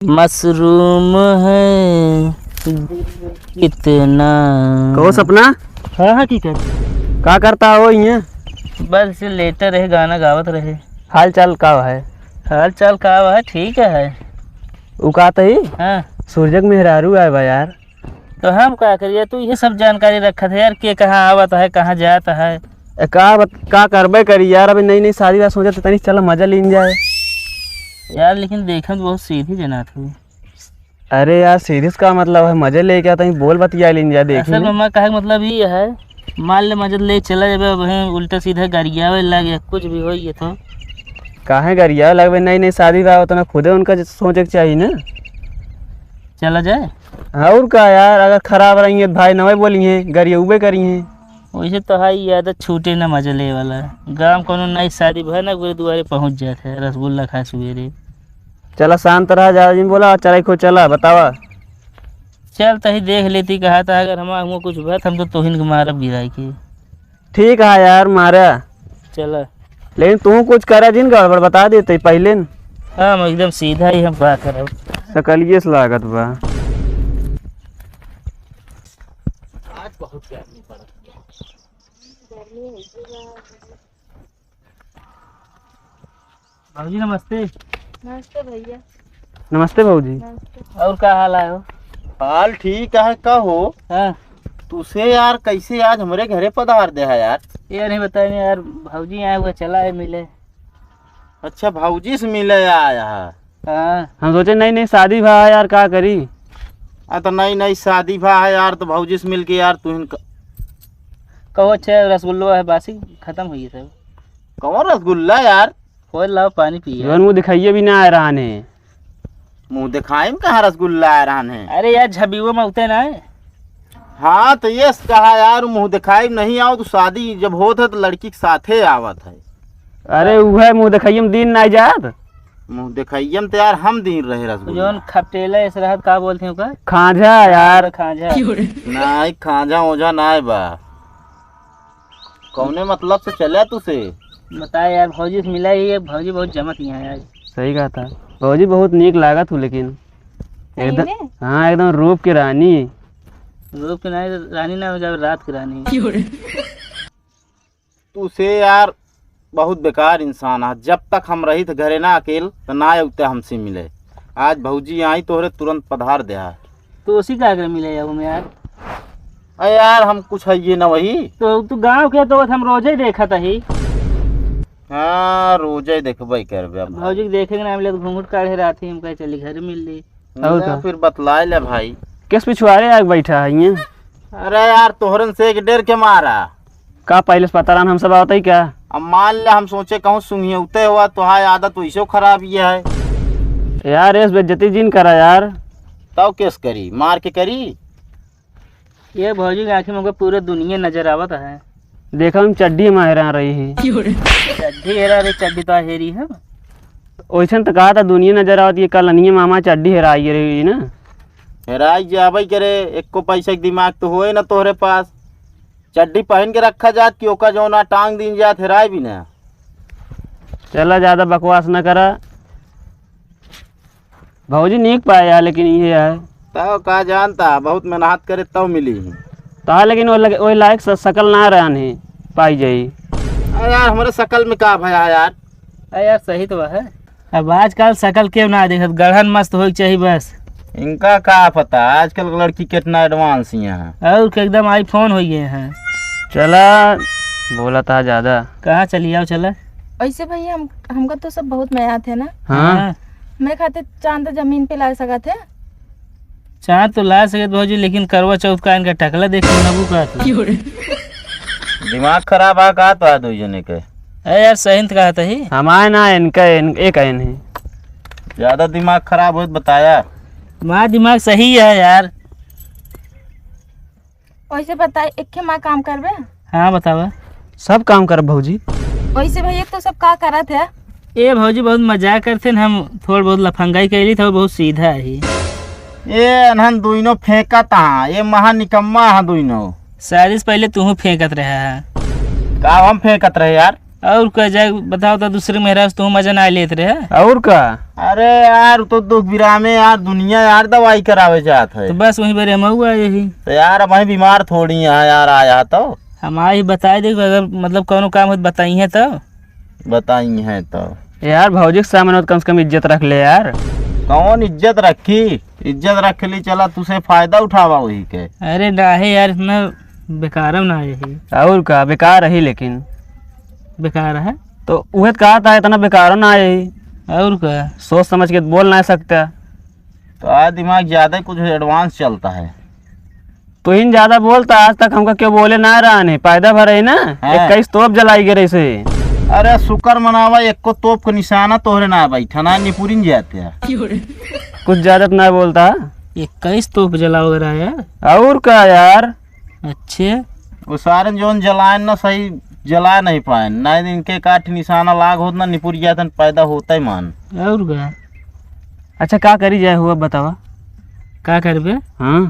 Mushroom है कितना। कहो सपना। हाँ हकीकत का करता हो ये? बस लेटर रहे गाना गावत रहे। हाल चाल का है? हाल चाल का है ठीक है। उ कहता ही हाँ सूरजक मेहरारू आए बा यार। तो हम क्या करिए, तू ये सब जानकारी रखा था यार के कहाँ आवत है कहाँ जाता है। का करबे करी यार, अभी नई नई शादी बात सोचा तनी चल मजा लीन जाए यार लेकिन देखा तो बहुत सीधी जना थी। अरे यार सीरीज का मतलब है मजे लेके आता बोल बतिया लीन जाए देखी। असल में कहे मतलब ये है, मान ले मजा ले चला जाए वहीं उल्टा सीधा गरियावे लग या कुछ भी हो ये तो काहे गरिया लगभग नई नई शादी बा तो खुदे उनका सोचे के चाहिए ना। चला जाए और का यार, अगर खराब रही है भाई नवे बोली है गरिया उबे करी है। वैसे तो हाई याद छूटे ना मजा ले वाला गाँव कोनो नई शादी भर ना गुरुद्वारे पहुँच जाते है रसगुल्ला खा सवेरे। चला शांत रहा जा बोला चला खो चला बतावा। चल तही देख लेती कहा था, अगर हम कुछ बात हम तो तोहिन के मारब गिराई के। ठीक है यार मारा, चला लेकिन तू कुछ करा जिन गड़बड़ बता देते पहले न। हम एकदम सीधा ही हम बात करब। सकलिए से लागत बा। आज बहुत गर्मी पड़त भाजी नमस्ते। नमस्ते भैया। नमस्ते भाजी। नमस्ते। और क्या हाल है हो? हाल ठीक है कहो। हाँ तुसे यार कैसे आज हमारे घरे पधार दे है यार। ये नहीं बताए नहीं यार, भाजी आए हुए चला है मिले। अच्छा भाऊजी से मिले आया है। हाँ हम सोचे नई नई शादी भा यार का करी। तो नई नई शादी भा है यार, तो भाऊजी से मिल के यार तू कहो अच्छा रसगुल्ला है बासी खत्म हुई सब। कौन रसगुल्ला यार? खोल लाओ पानी पिए। जवन मुँह दिखाइए भी ना आ रहा ने। मुँह दिखाई में कहाँ रसगुल्ला आ रहा है? अरे यार झबीओ में उतरे ना है। हाँ तो ये कहा यार मुँह दिखाई में नहीं आओ तो शादी जब होत है तो लड़की के साथे आवत है। अरे वह मुँह दिखाइए में दिन ना जात। मुँह दिखाइए में तो यार हम दिन रहे रसगुल्ला। जोन खपटेला इस रहत का बोलते हैं का खाजा यार। खाजा नहीं खाजा ओझा ना बा। कौने मतलब से चले तुसे? बताए यार भौजी से मिला ही है, भौजी बहुत जमत यहाँ है आज। सही कहा था भाजी, बहुत नीक लागत हूँ लेकिन एकदम। सही में? हाँ एकदम रूप की रानी। रूप की रानी ना हो जाए रात की रानी। तुसे यार बहुत बेकार इंसान है। जब तक हम रही थे घरे ना अकेल तो ना उते हमसे मिले। आज भौजी आई तोहरे तुरंत पधार दे है। तो उसी का आगे मिले यार यार। अरे यार हम कुछ है ये ना वही। तो तू गांव के तो हम रोजे देखा था ही। हाँ रोजे देखबे करबे। अब भौजी के देखेंगे ना मिले तो घूंघट काढ़े रात ही हम कहे चली घर मिल ली। और का? फिर बतलाए ले भाई। किस पिछुआरे आग बैठा है ये? अरे यार तोहरन से एक डेर के मारा। का पहले से पता रहा हम सब आता ही क्या? अब मान ले हम सोचे कहूँ सुंघियते हुआ तो हाय आदत वैसे खराब ये है यार इस बेइज्जती जिन करा यार। तब केस करी मार के करी। ये भौजी की आंखें में पूरे दुनिया नजर आवत है। देखा हम चड्डी माहरा रही है। चड्डी हेरा रे चड्डी तो हेरी है। वैसे तो कहा था दुनिया नजर आवती है, कल अनिए मामा चड्डी हेराई रही ना। हेराई जाबे करे एक को पैसे के दिमाग तो होए ना तोहरे पास। चड्डी पहन के रखा जात कि ओका जो ना टांग दिन जात हेराई भी ना। चला ज्यादा बकवास न करा भाजी, नीक पाया लेकिन ये है तब का जानता बहुत मेहनत करे तब मिली। तो लेकिन वो लायक शकल ना रहने पाई जाई। अरे यार हमारे शकल में का भया यार। अरे यार सही तो है। अब आजकल शकल क्यों ना देखत, गढ़न मस्त हो चाहिए बस। इनका का पता आजकल की लड़की कितना एडवांस यहाँ। और के एकदम आईफोन हो गए हैं। चला बोला था ज्यादा। कहाँ चली आओ चला। वैसे भैया हमका तो सब बहुत नया थे ना। हाँ मेरे खाते चांद जमीन पे ला सका थे। चाँद तो ला सके भौजी, लेकिन करवा चौथ का इनका टकला देख के नबू का दिमाग खराब आ का तो दो जने के। अरे यार सही कहा था ही। हमारे ना इनका एक है नहीं। ज्यादा दिमाग खराब हो तो बताया। माँ दिमाग सही है यार। वैसे बताए एक माँ काम करबे। हाँ बतावा। सब काम कर भौजी। वैसे भैया तो सब का करा थे। ये भौजी बहुत मजाक करते न, हम थोड़ा बहुत लफंगाई कैली था, बहुत सीधा ही। ये अनहन दुइनो फेंका था, ये महा निकम्मा है दुइनो। शादी से पहले तू फेंकत रहा है। का हम फेंकत रहे यार? और क्या जाए बताओ तो दूसरे मेहरा तो मजा ना लेते रहे। और का अरे यार तो दुख विरामे यार दुनिया यार दवाई करावे जात है। तो बस वहीं पर हम हुआ यही। तो यार अब हम बीमार थोड़ी हैं यार आया तो हम आई बताए दे अगर मतलब कोनो काम हो तो बताई है तो बताई हैं तो यार भौजी के सामने तो कम से कम इज्जत रख ले यार। कौन इज्जत रखी, इज्जत रख ली चला तुझे फायदा उठावा वही के। अरे नाहे यार इतना बेकार ना यही और का बेकार रही लेकिन बेकार है। तो वह कहा था इतना बेकार ना यही और क्या सोच समझ के बोल ना सकता। तो आज दिमाग ज्यादा कुछ एडवांस चलता है। तो इन ज्यादा बोलता आज तक हमका क्यों बोले ना रहा ने पैदा भर है ना 21 तोप जलाई गिरे से। अरे शुक्र मनावा एक को तोप का निशाना तोहरे ना बैठा ना निपुरिन जाते हैं। कुछ ज्यादा ना बोलता 21 तोप जला वगैरह यार। और का यार अच्छे वो सारे जोन जलाए ना सही जला नहीं पाए ना इनके काठ निशाना लाग होता ना निपुर जाता पैदा होता ही मान। और क्या अच्छा का करी जाए हुआ बतावा। का करबे हाँ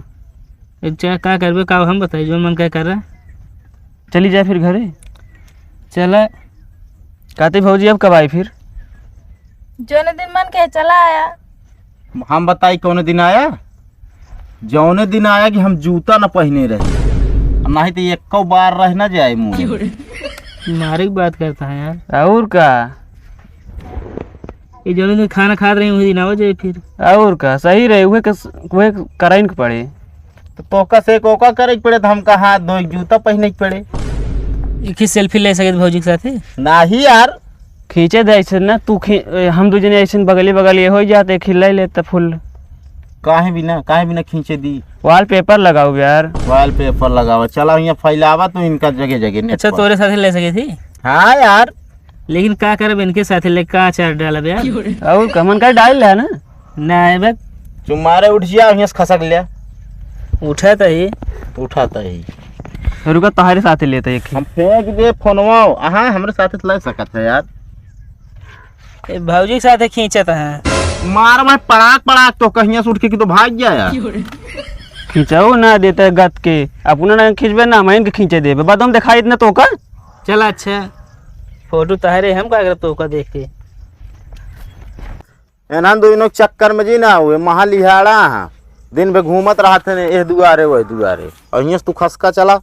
अच्छा का करबे का हम बताइए जो मन क्या कर रहा। चली जाए फिर घरे। चला कहती भौजी अब कब आई फिर। जो न दिन मन के चला आया। हम बताई कौन दिन आया, जौने दिन आया कि हम जूता न पहने रहे नहीं तो एक बार रह न जाए मुँह। मारे की बात करता है यार। और का ये जो दिन खाना खा रही हूँ दिन आवा जाए फिर। और का सही रहे वह कराइन के पड़े। तो तोका से कोका करे के पड़े तो हमका हाथ धो जूता पहने के पड़े। एक ही सेल्फी ले सके भौजी के साथ नाही यार खींचे दे ऐसे ना तू हम दू जने ऐसे बगली बगली हो जाते खिलाई लेते फुल। काहे बिना खींचे दी। वॉल पेपर लगाओ यार। वॉल पेपर लगावा चला यहाँ फैलावा तो इनका जगह जगह। अच्छा तोरे साथ ले सके थी। हाँ यार लेकिन का करब इनके साथ ले का चार डालब यार। और कमन का डाल है ना ना बस तुम्हारे उठ जिया यहाँ से खसक लिया उठा तो ही उठाता ही रुका तुम्हारे साथ ही लेते एक हम फेंक दे फोनवा। हाँ हमारे साथ लग सकत है यार। भौजी के साथ खींचता है मार मैं पड़ाक तो कहीं से उठ के तो भाग गया यार। खींचाओ ना देते गत के अपना ना खींचबे ना मैं इनके खींचे देबे बाद हम दिखाई इतना तो का। चला अच्छा फोटो तहरे हम का तो का देख के एना दोनों चक्कर में जी ना हुए महा लिहाड़ा दिन पे घूमत रहा थे ए दुआरे वह दुआरे और यहाँ से तू खसका चला।